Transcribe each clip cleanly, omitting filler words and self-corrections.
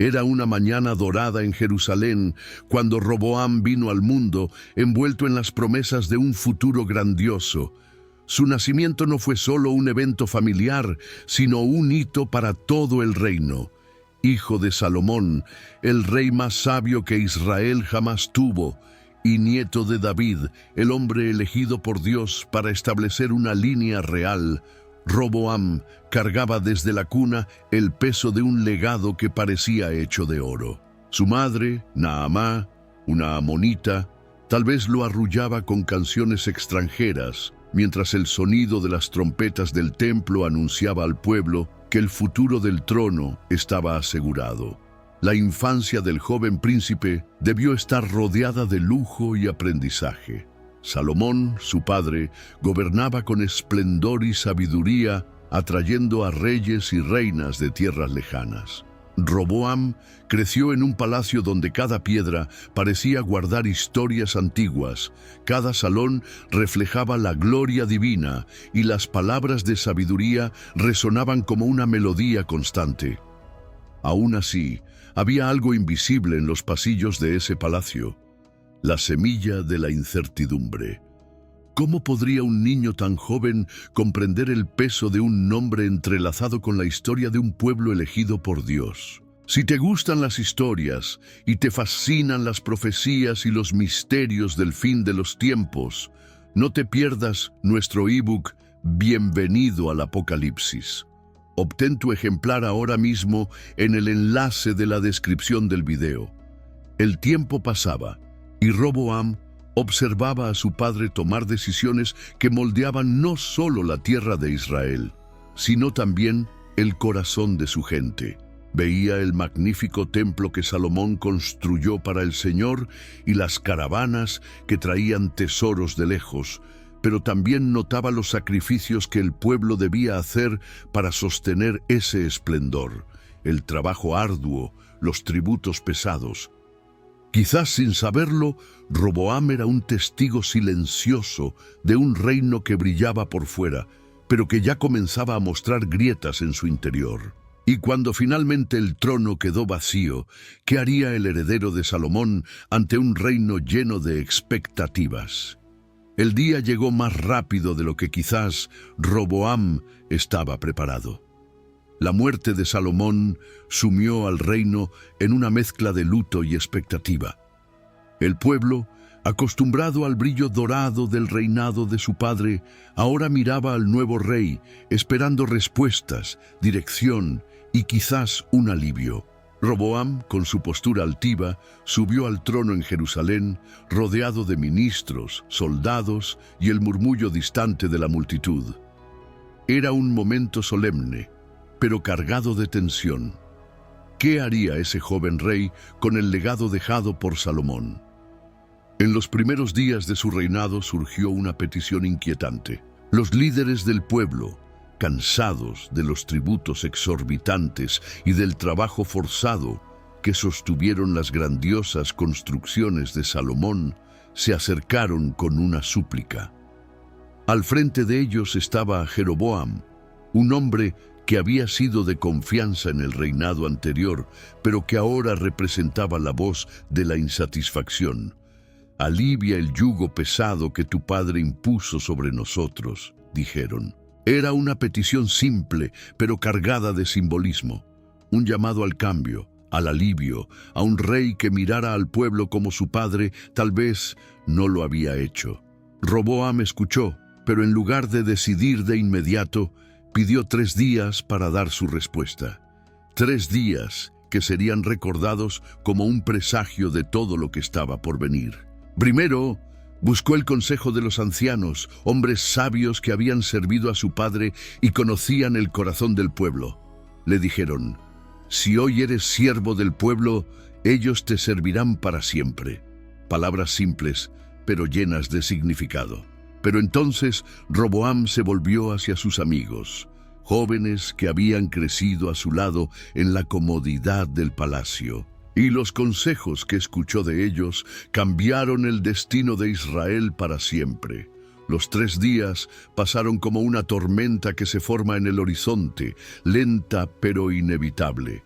Era una mañana dorada en Jerusalén cuando Roboam vino al mundo envuelto en las promesas de un futuro grandioso. Su nacimiento no fue solo un evento familiar, sino un hito para todo el reino. Hijo de Salomón, el rey más sabio que Israel jamás tuvo, y nieto de David, el hombre elegido por Dios para establecer una línea real, Roboam cargaba desde la cuna el peso de un legado que parecía hecho de oro. Su madre, Naamá, una amonita, tal vez lo arrullaba con canciones extranjeras, mientras el sonido de las trompetas del templo anunciaba al pueblo que el futuro del trono estaba asegurado. La infancia del joven príncipe debió estar rodeada de lujo y aprendizaje. Salomón, su padre, gobernaba con esplendor y sabiduría, atrayendo a reyes y reinas de tierras lejanas. Roboam creció en un palacio donde cada piedra parecía guardar historias antiguas, cada salón reflejaba la gloria divina y las palabras de sabiduría resonaban como una melodía constante. Aún así, había algo invisible en los pasillos de ese palacio: la semilla de la incertidumbre. ¿Cómo podría un niño tan joven comprender el peso de un nombre entrelazado con la historia de un pueblo elegido por Dios? Si te gustan las historias y te fascinan las profecías y los misterios del fin de los tiempos, no te pierdas nuestro ebook Bienvenido al Apocalipsis. Obtén tu ejemplar ahora mismo en el enlace de la descripción del video. El tiempo pasaba y Roboam observaba a su padre tomar decisiones que moldeaban no solo la tierra de Israel, sino también el corazón de su gente. Veía el magnífico templo que Salomón construyó para el Señor y las caravanas que traían tesoros de lejos, pero también notaba los sacrificios que el pueblo debía hacer para sostener ese esplendor, el trabajo arduo, los tributos pesados. Quizás sin saberlo, Roboam era un testigo silencioso de un reino que brillaba por fuera, pero que ya comenzaba a mostrar grietas en su interior. Y cuando finalmente el trono quedó vacío, ¿qué haría el heredero de Salomón ante un reino lleno de expectativas? El día llegó más rápido de lo que quizás Roboam estaba preparado. La muerte de Salomón sumió al reino en una mezcla de luto y expectativa. El pueblo, acostumbrado al brillo dorado del reinado de su padre, ahora miraba al nuevo rey, esperando respuestas, dirección y quizás un alivio. Roboam, con su postura altiva, subió al trono en Jerusalén, rodeado de ministros, soldados y el murmullo distante de la multitud. Era un momento solemne, pero cargado de tensión. ¿Qué haría ese joven rey con el legado dejado por Salomón? En los primeros días de su reinado surgió una petición inquietante. Los líderes del pueblo, cansados de los tributos exorbitantes y del trabajo forzado que sostuvieron las grandiosas construcciones de Salomón, se acercaron con una súplica. Al frente de ellos estaba Jeroboam, un hombre que había sido de confianza en el reinado anterior, pero que ahora representaba la voz de la insatisfacción. «Alivia el yugo pesado que tu padre impuso sobre nosotros», dijeron. Era una petición simple, pero cargada de simbolismo. Un llamado al cambio, al alivio, a un rey que mirara al pueblo como su padre tal vez no lo había hecho. Roboam escuchó, pero en lugar de decidir de inmediato, pidió 3 días para dar su respuesta. 3 días que serían recordados como un presagio de todo lo que estaba por venir. Primero, buscó el consejo de los ancianos, hombres sabios que habían servido a su padre y conocían el corazón del pueblo. Le dijeron: «Si hoy eres siervo del pueblo, ellos te servirán para siempre». Palabras simples, pero llenas de significado. Pero entonces Roboam se volvió hacia sus amigos, jóvenes que habían crecido a su lado en la comodidad del palacio. Y los consejos que escuchó de ellos cambiaron el destino de Israel para siempre. Los 3 días pasaron como una tormenta que se forma en el horizonte, lenta pero inevitable.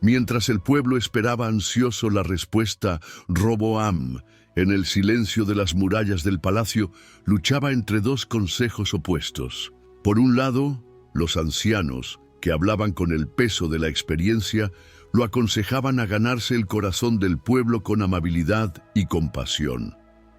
Mientras el pueblo esperaba ansioso la respuesta, Roboam, en el silencio de las murallas del palacio, luchaba entre dos consejos opuestos. Por un lado, los ancianos, que hablaban con el peso de la experiencia, lo aconsejaban a ganarse el corazón del pueblo con amabilidad y compasión.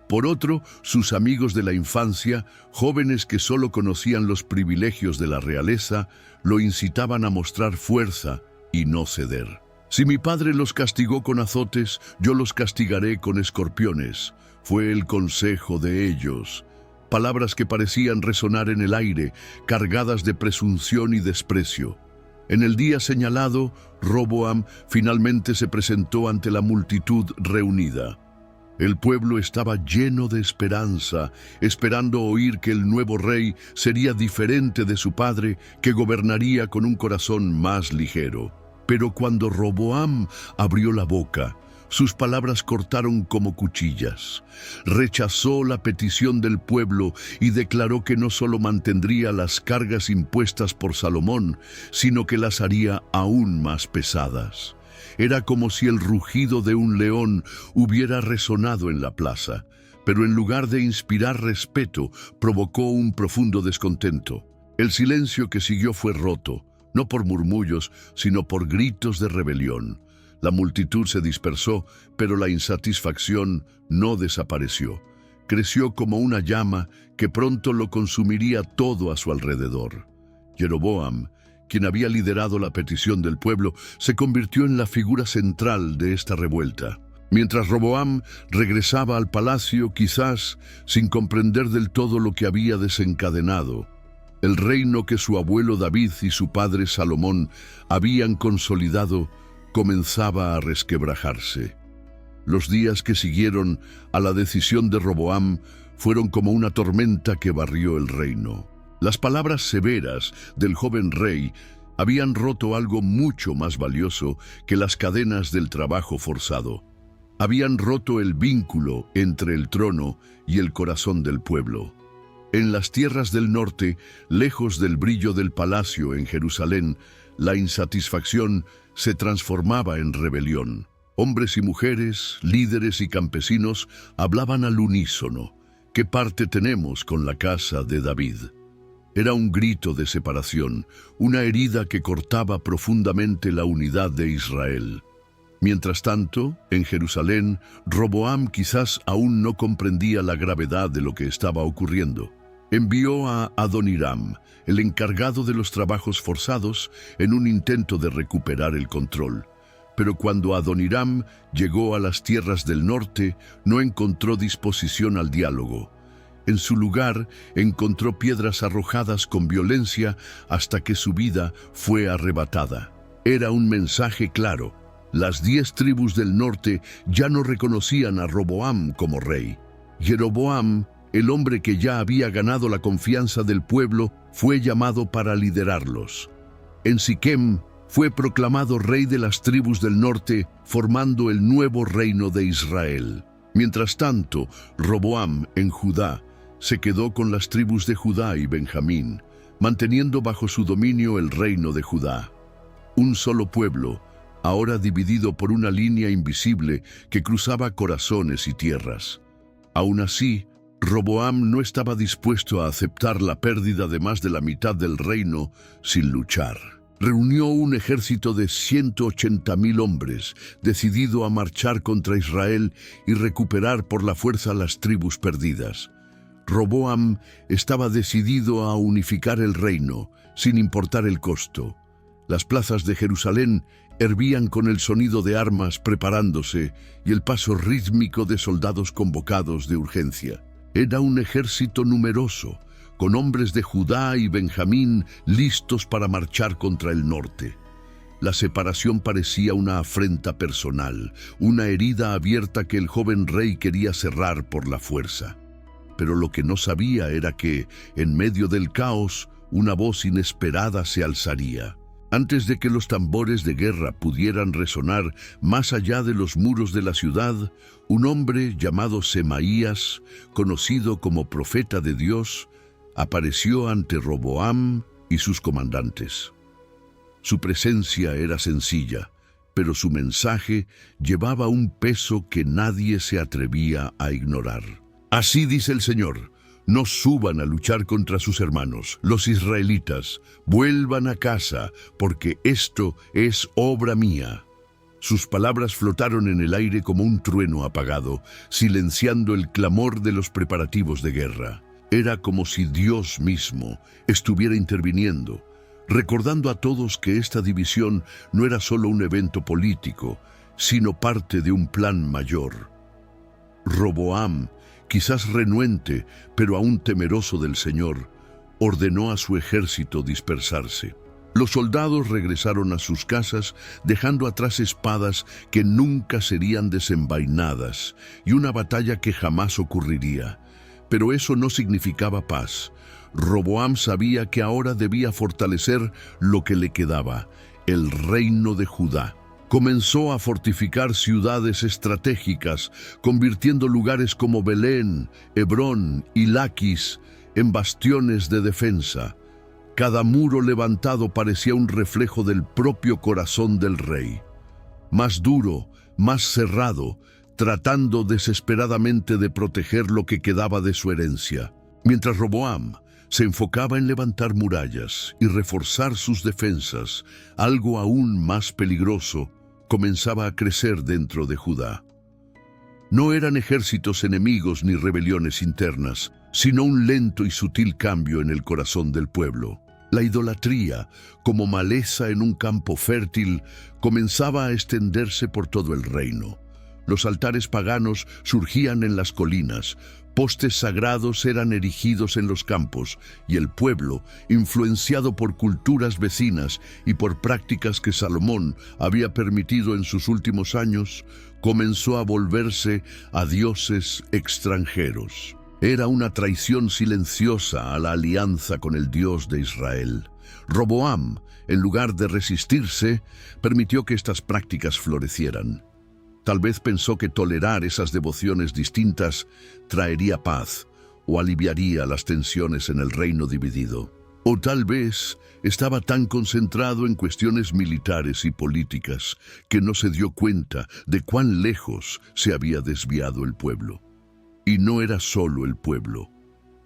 Por otro, sus amigos de la infancia, jóvenes que solo conocían los privilegios de la realeza, lo incitaban a mostrar fuerza y no ceder. «Si mi padre los castigó con azotes, yo los castigaré con escorpiones», fue el consejo de ellos. Palabras que parecían resonar en el aire, cargadas de presunción y desprecio. En el día señalado, Roboam finalmente se presentó ante la multitud reunida. El pueblo estaba lleno de esperanza, esperando oír que el nuevo rey sería diferente de su padre, que gobernaría con un corazón más ligero. Pero cuando Roboam abrió la boca, sus palabras cortaron como cuchillas. Rechazó la petición del pueblo y declaró que no solo mantendría las cargas impuestas por Salomón, sino que las haría aún más pesadas. Era como si el rugido de un león hubiera resonado en la plaza, pero en lugar de inspirar respeto, provocó un profundo descontento. El silencio que siguió fue roto, no por murmullos, sino por gritos de rebelión. La multitud se dispersó, pero la insatisfacción no desapareció. Creció como una llama que pronto lo consumiría todo a su alrededor. Jeroboam, quien había liderado la petición del pueblo, se convirtió en la figura central de esta revuelta. Mientras Roboam regresaba al palacio, quizás sin comprender del todo lo que había desencadenado, el reino que su abuelo David y su padre Salomón habían consolidado comenzaba a resquebrajarse. Los días que siguieron a la decisión de Roboam fueron como una tormenta que barrió el reino. Las palabras severas del joven rey habían roto algo mucho más valioso que las cadenas del trabajo forzado. Habían roto el vínculo entre el trono y el corazón del pueblo. En las tierras del norte, lejos del brillo del palacio en Jerusalén, la insatisfacción se transformaba en rebelión. Hombres y mujeres, líderes y campesinos hablaban al unísono. ¿Qué parte tenemos con la casa de David? Era un grito de separación, una herida que cortaba profundamente la unidad de Israel. Mientras tanto, en Jerusalén, Roboam quizás aún no comprendía la gravedad de lo que estaba ocurriendo. Envió a Adoniram, el encargado de los trabajos forzados, en un intento de recuperar el control. Pero cuando Adoniram llegó a las tierras del norte, no encontró disposición al diálogo. En su lugar, encontró piedras arrojadas con violencia hasta que su vida fue arrebatada. Era un mensaje claro. Las 10 tribus del norte ya no reconocían a Roboam como rey. Jeroboam, el hombre que ya había ganado la confianza del pueblo, fue llamado para liderarlos. En Siquem fue proclamado rey de las tribus del norte, formando el nuevo reino de Israel. Mientras tanto, Roboam, en Judá, se quedó con las tribus de Judá y Benjamín, manteniendo bajo su dominio el reino de Judá. Un solo pueblo, ahora dividido por una línea invisible que cruzaba corazones y tierras. Aún así, Roboam no estaba dispuesto a aceptar la pérdida de más de la mitad del reino sin luchar. Reunió un ejército de 180,000 hombres, decidido a marchar contra Israel y recuperar por la fuerza las tribus perdidas. Roboam estaba decidido a unificar el reino, sin importar el costo. Las plazas de Jerusalén hervían con el sonido de armas preparándose y el paso rítmico de soldados convocados de urgencia. Era un ejército numeroso, con hombres de Judá y Benjamín listos para marchar contra el norte. La separación parecía una afrenta personal, una herida abierta que el joven rey quería cerrar por la fuerza. Pero lo que no sabía era que, en medio del caos, una voz inesperada se alzaría. Antes de que los tambores de guerra pudieran resonar más allá de los muros de la ciudad, un hombre llamado Semaías, conocido como profeta de Dios, apareció ante Roboam y sus comandantes. Su presencia era sencilla, pero su mensaje llevaba un peso que nadie se atrevía a ignorar. Así dice el Señor: no suban a luchar contra sus hermanos, los israelitas, vuelvan a casa, porque esto es obra mía. Sus palabras flotaron en el aire como un trueno apagado, silenciando el clamor de los preparativos de guerra. Era como si Dios mismo estuviera interviniendo, recordando a todos que esta división no era solo un evento político, sino parte de un plan mayor. Roboam, quizás renuente, pero aún temeroso del Señor, ordenó a su ejército dispersarse. Los soldados regresaron a sus casas, dejando atrás espadas que nunca serían desenvainadas y una batalla que jamás ocurriría. Pero eso no significaba paz. Roboam sabía que ahora debía fortalecer lo que le quedaba, el reino de Judá. Comenzó a fortificar ciudades estratégicas, convirtiendo lugares como Belén, Hebrón y Laquis en bastiones de defensa. Cada muro levantado parecía un reflejo del propio corazón del rey. Más duro, más cerrado, tratando desesperadamente de proteger lo que quedaba de su herencia. Mientras Roboam se enfocaba en levantar murallas y reforzar sus defensas, algo aún más peligroso comenzaba a crecer dentro de Judá. No eran ejércitos enemigos ni rebeliones internas, sino un lento y sutil cambio en el corazón del pueblo. La idolatría, como maleza en un campo fértil, comenzaba a extenderse por todo el reino. Los altares paganos surgían en las colinas, postes sagrados eran erigidos en los campos, y el pueblo, influenciado por culturas vecinas y por prácticas que Salomón había permitido en sus últimos años, comenzó a volverse a dioses extranjeros. Era una traición silenciosa a la alianza con el Dios de Israel. Roboam, en lugar de resistirse, permitió que estas prácticas florecieran. Tal vez pensó que tolerar esas devociones distintas traería paz o aliviaría las tensiones en el reino dividido. O tal vez estaba tan concentrado en cuestiones militares y políticas que no se dio cuenta de cuán lejos se había desviado el pueblo. Y no era solo el pueblo.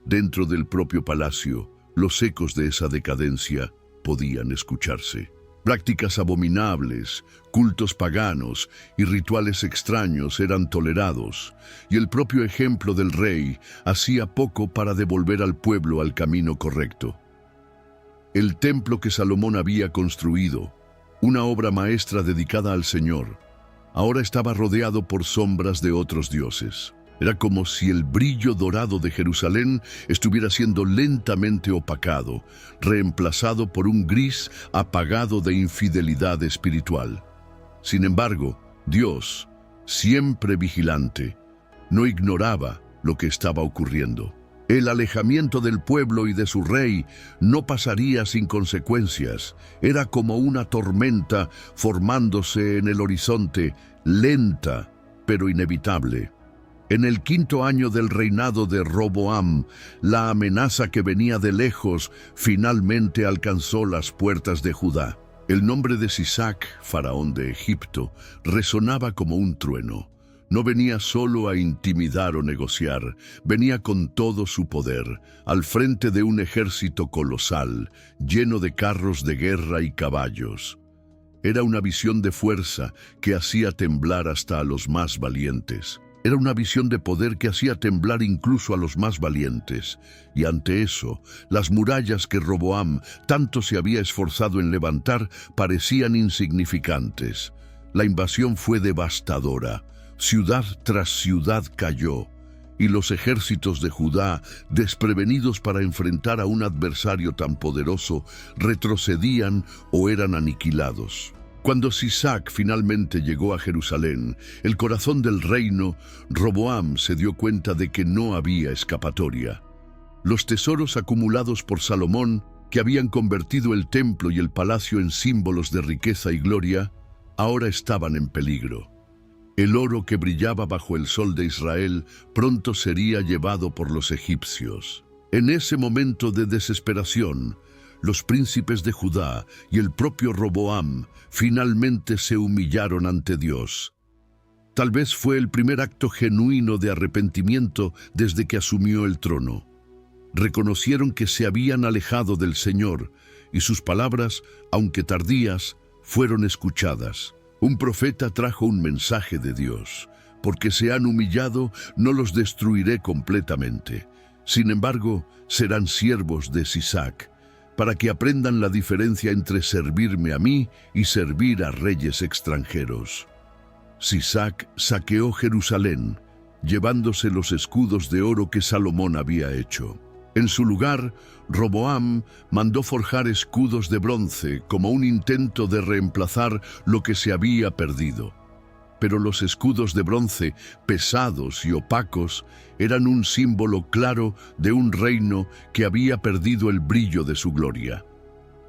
Dentro del propio palacio, los ecos de esa decadencia podían escucharse. Prácticas abominables, cultos paganos y rituales extraños eran tolerados, y el propio ejemplo del rey hacía poco para devolver al pueblo al camino correcto. El templo que Salomón había construido, una obra maestra dedicada al Señor, ahora estaba rodeado por sombras de otros dioses. Era como si el brillo dorado de Jerusalén estuviera siendo lentamente opacado, reemplazado por un gris apagado de infidelidad espiritual. Sin embargo, Dios, siempre vigilante, no ignoraba lo que estaba ocurriendo. El alejamiento del pueblo y de su rey no pasaría sin consecuencias. Era como una tormenta formándose en el horizonte, lenta pero inevitable. En el 5º año del reinado de Roboam, la amenaza que venía de lejos finalmente alcanzó las puertas de Judá. El nombre de Sisac, faraón de Egipto, resonaba como un trueno. No venía solo a intimidar o negociar, venía con todo su poder, al frente de un ejército colosal, lleno de carros de guerra y caballos. Era una visión de fuerza que hacía temblar hasta a los más valientes. Era una visión de poder que hacía temblar incluso a los más valientes. Y ante eso, las murallas que Roboam tanto se había esforzado en levantar parecían insignificantes. La invasión fue devastadora. Ciudad tras ciudad cayó, y los ejércitos de Judá, desprevenidos para enfrentar a un adversario tan poderoso, retrocedían o eran aniquilados. Cuando Sisac finalmente llegó a Jerusalén, el corazón del reino, Roboam se dio cuenta de que no había escapatoria. Los tesoros acumulados por Salomón, que habían convertido el templo y el palacio en símbolos de riqueza y gloria, ahora estaban en peligro. El oro que brillaba bajo el sol de Israel pronto sería llevado por los egipcios. En ese momento de desesperación, los príncipes de Judá y el propio Roboam finalmente se humillaron ante Dios. Tal vez fue el primer acto genuino de arrepentimiento desde que asumió el trono. Reconocieron que se habían alejado del Señor y sus palabras, aunque tardías, fueron escuchadas. Un profeta trajo un mensaje de Dios: porque se han humillado, no los destruiré completamente. Sin embargo, serán siervos de Sisac, para que aprendan la diferencia entre servirme a mí y servir a reyes extranjeros. Sisac saqueó Jerusalén, llevándose los escudos de oro que Salomón había hecho. En su lugar, Roboam mandó forjar escudos de bronce como un intento de reemplazar lo que se había perdido. Pero los escudos de bronce, pesados y opacos, eran un símbolo claro de un reino que había perdido el brillo de su gloria.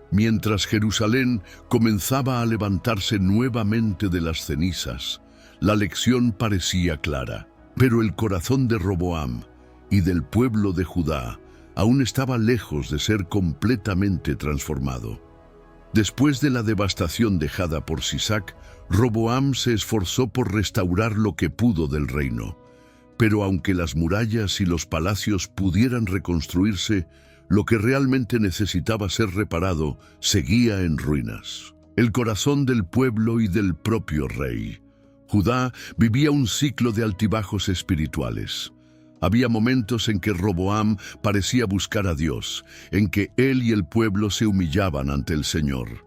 Mientras Jerusalén comenzaba a levantarse nuevamente de las cenizas, la lección parecía clara. Pero el corazón de Roboam y del pueblo de Judá aún estaba lejos de ser completamente transformado. Después de la devastación dejada por Sisac, Roboam se esforzó por restaurar lo que pudo del reino. Pero aunque las murallas y los palacios pudieran reconstruirse, lo que realmente necesitaba ser reparado seguía en ruinas: el corazón del pueblo y del propio rey. Judá vivía un ciclo de altibajos espirituales. Había momentos en que Roboam parecía buscar a Dios, en que él y el pueblo se humillaban ante el Señor.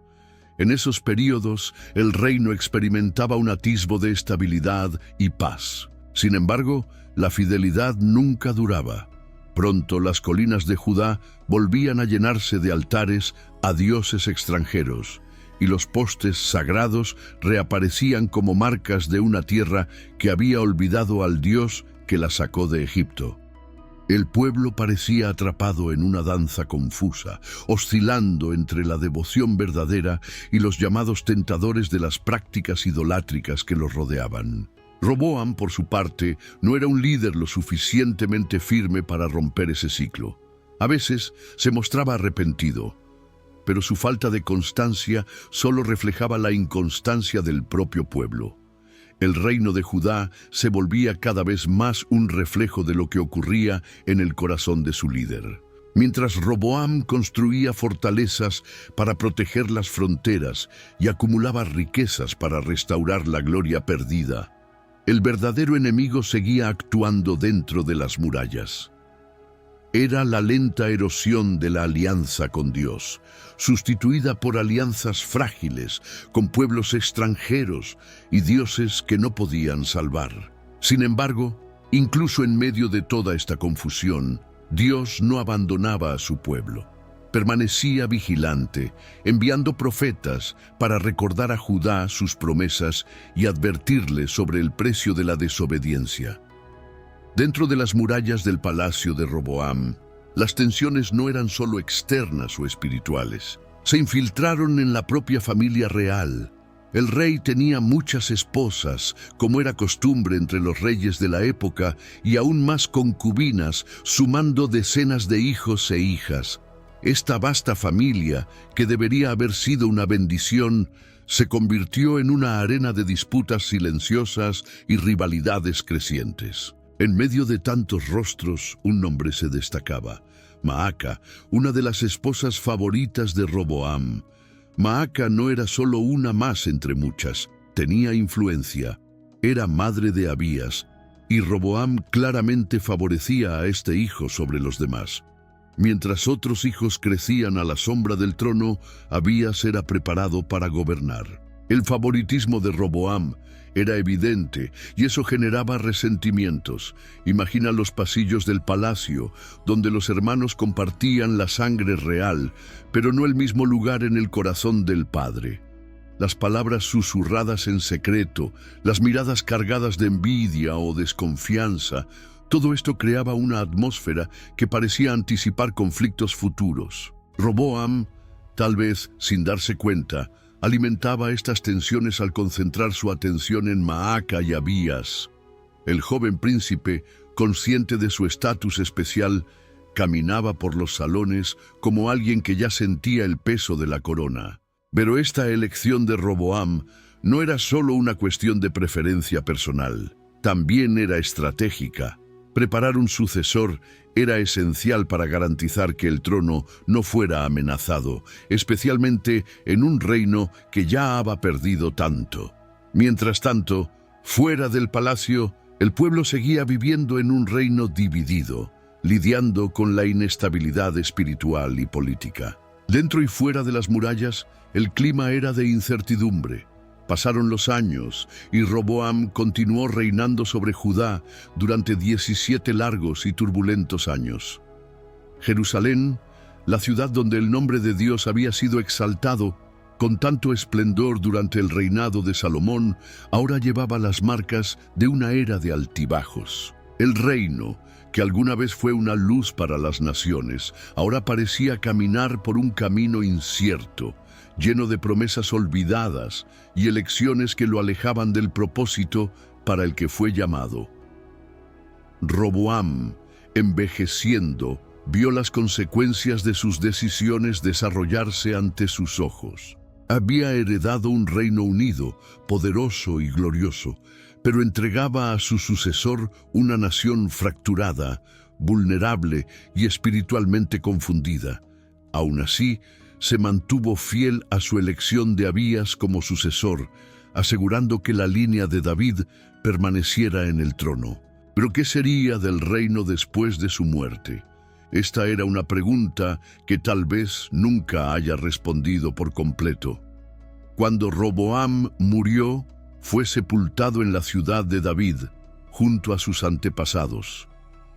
En esos períodos, el reino experimentaba un atisbo de estabilidad y paz. Sin embargo, la fidelidad nunca duraba. Pronto las colinas de Judá volvían a llenarse de altares a dioses extranjeros, y los postes sagrados reaparecían como marcas de una tierra que había olvidado al Dios que la sacó de Egipto. El pueblo parecía atrapado en una danza confusa, oscilando entre la devoción verdadera y los llamados tentadores de las prácticas idolátricas que los rodeaban. Roboam, por su parte, no era un líder lo suficientemente firme para romper ese ciclo. A veces se mostraba arrepentido, pero su falta de constancia solo reflejaba la inconstancia del propio pueblo. El reino de Judá se volvía cada vez más un reflejo de lo que ocurría en el corazón de su líder. Mientras Roboam construía fortalezas para proteger las fronteras y acumulaba riquezas para restaurar la gloria perdida, el verdadero enemigo seguía actuando dentro de las murallas. Era la lenta erosión de la alianza con Dios, sustituida por alianzas frágiles con pueblos extranjeros y dioses que no podían salvar. Sin embargo, incluso en medio de toda esta confusión, Dios no abandonaba a su pueblo. Permanecía vigilante, enviando profetas para recordar a Judá sus promesas y advertirle sobre el precio de la desobediencia. Dentro de las murallas del palacio de Roboam, las tensiones no eran solo externas o espirituales. Se infiltraron en la propia familia real. El rey tenía muchas esposas, como era costumbre entre los reyes de la época, y aún más concubinas, sumando decenas de hijos e hijas. Esta vasta familia, que debería haber sido una bendición, se convirtió en una arena de disputas silenciosas y rivalidades crecientes. En medio de tantos rostros, un nombre se destacaba: Maaca, una de las esposas favoritas de Roboam. Maaca no era solo una más entre muchas, tenía influencia. Era madre de Abías, y Roboam claramente favorecía a este hijo sobre los demás. Mientras otros hijos crecían a la sombra del trono, Abías era preparado para gobernar. El favoritismo de Roboam era evidente y eso generaba resentimientos. Imagina los pasillos del palacio, donde los hermanos compartían la sangre real, pero no el mismo lugar en el corazón del padre. Las palabras susurradas en secreto, las miradas cargadas de envidia o desconfianza, todo esto creaba una atmósfera que parecía anticipar conflictos futuros. Roboam, tal vez sin darse cuenta, alimentaba estas tensiones al concentrar su atención en Maaca y Abías. El joven príncipe, consciente de su estatus especial, caminaba por los salones como alguien que ya sentía el peso de la corona. Pero esta elección de Roboam no era solo una cuestión de preferencia personal, también era estratégica. Preparar un sucesor era esencial para garantizar que el trono no fuera amenazado, especialmente en un reino que ya había perdido tanto. Mientras tanto, fuera del palacio, el pueblo seguía viviendo en un reino dividido, lidiando con la inestabilidad espiritual y política. Dentro y fuera de las murallas, el clima era de incertidumbre. Pasaron los años y Roboam continuó reinando sobre Judá durante 17 largos y turbulentos años. Jerusalén, la ciudad donde el nombre de Dios había sido exaltado con tanto esplendor durante el reinado de Salomón, ahora llevaba las marcas de una era de altibajos. El reino, que alguna vez fue una luz para las naciones, ahora parecía caminar por un camino incierto, lleno de promesas olvidadas y elecciones que lo alejaban del propósito para el que fue llamado. Roboam, envejeciendo, vio las consecuencias de sus decisiones desarrollarse ante sus ojos. Había heredado un reino unido, poderoso y glorioso, pero entregaba a su sucesor una nación fracturada, vulnerable y espiritualmente confundida. Aún así, se mantuvo fiel a su elección de Abías como sucesor, asegurando que la línea de David permaneciera en el trono. ¿Pero qué sería del reino después de su muerte? Esta era una pregunta que tal vez nunca haya respondido por completo. Cuando Roboam murió, fue sepultado en la ciudad de David, junto a sus antepasados.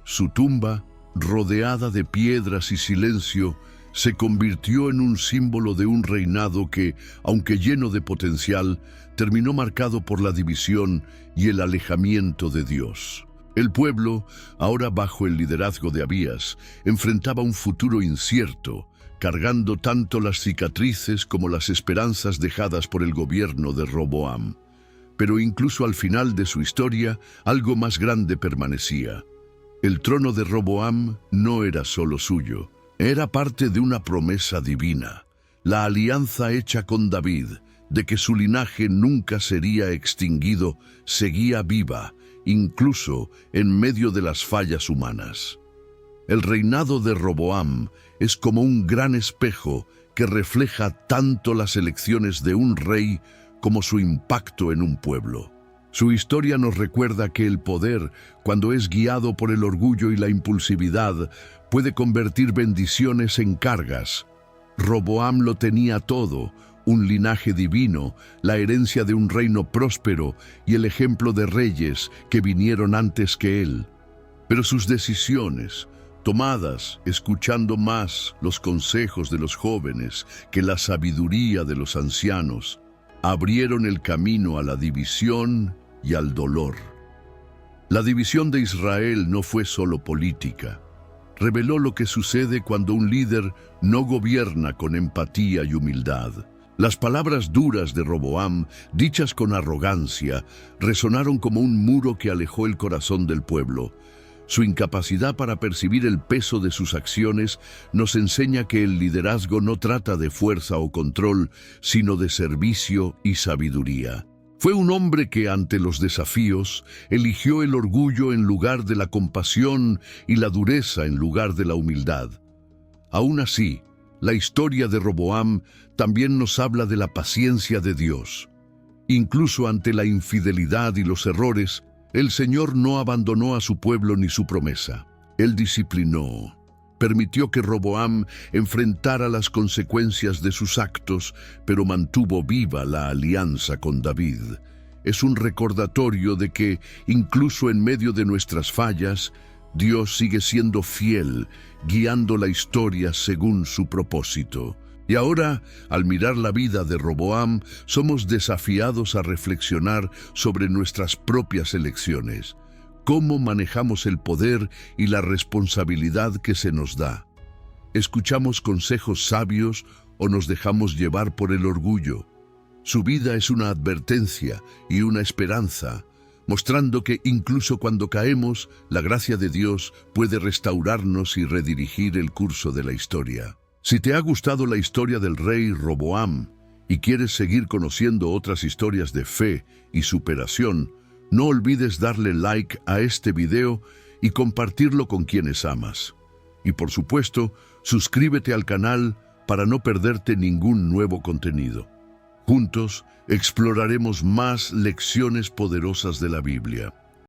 Su tumba, rodeada de piedras y silencio, se convirtió en un símbolo de un reinado que, aunque lleno de potencial, terminó marcado por la división y el alejamiento de Dios. El pueblo, ahora bajo el liderazgo de Abías, enfrentaba un futuro incierto, cargando tanto las cicatrices como las esperanzas dejadas por el gobierno de Roboam. Pero incluso al final de su historia, algo más grande permanecía. El trono de Roboam no era solo suyo, era parte de una promesa divina, la alianza hecha con David, de que su linaje nunca sería extinguido, seguía viva, incluso en medio de las fallas humanas. El reinado de Roboam es como un gran espejo que refleja tanto las elecciones de un rey como su impacto en un pueblo. Su historia nos recuerda que el poder, cuando es guiado por el orgullo y la impulsividad, puede convertir bendiciones en cargas. Roboam lo tenía todo: un linaje divino, la herencia de un reino próspero y el ejemplo de reyes que vinieron antes que él. Pero sus decisiones, tomadas escuchando más los consejos de los jóvenes que la sabiduría de los ancianos, abrieron el camino a la división y al dolor. La división de Israel no fue solo política. Reveló lo que sucede cuando un líder no gobierna con empatía y humildad. Las palabras duras de Roboam, dichas con arrogancia, resonaron como un muro que alejó el corazón del pueblo. Su incapacidad para percibir el peso de sus acciones nos enseña que el liderazgo no trata de fuerza o control, sino de servicio y sabiduría. Fue un hombre que, ante los desafíos, eligió el orgullo en lugar de la compasión y la dureza en lugar de la humildad. Aún así, la historia de Roboam también nos habla de la paciencia de Dios. Incluso ante la infidelidad y los errores, el Señor no abandonó a su pueblo ni su promesa. Él disciplinó, permitió que Roboam enfrentara las consecuencias de sus actos, pero mantuvo viva la alianza con David. Es un recordatorio de que, incluso en medio de nuestras fallas, Dios sigue siendo fiel, guiando la historia según su propósito. Y ahora, al mirar la vida de Roboam, somos desafiados a reflexionar sobre nuestras propias elecciones. ¿Cómo manejamos el poder y la responsabilidad que se nos da? ¿Escuchamos consejos sabios o nos dejamos llevar por el orgullo? Su vida es una advertencia y una esperanza. mostrando que incluso cuando caemos, la gracia de Dios puede restaurarnos y redirigir el curso de la historia. Si te ha gustado la historia del rey Roboam y quieres seguir conociendo otras historias de fe y superación, no olvides darle like a este video y compartirlo con quienes amas. Y por supuesto, suscríbete al canal para no perderte ningún nuevo contenido. Juntos exploraremos más lecciones poderosas de la Biblia.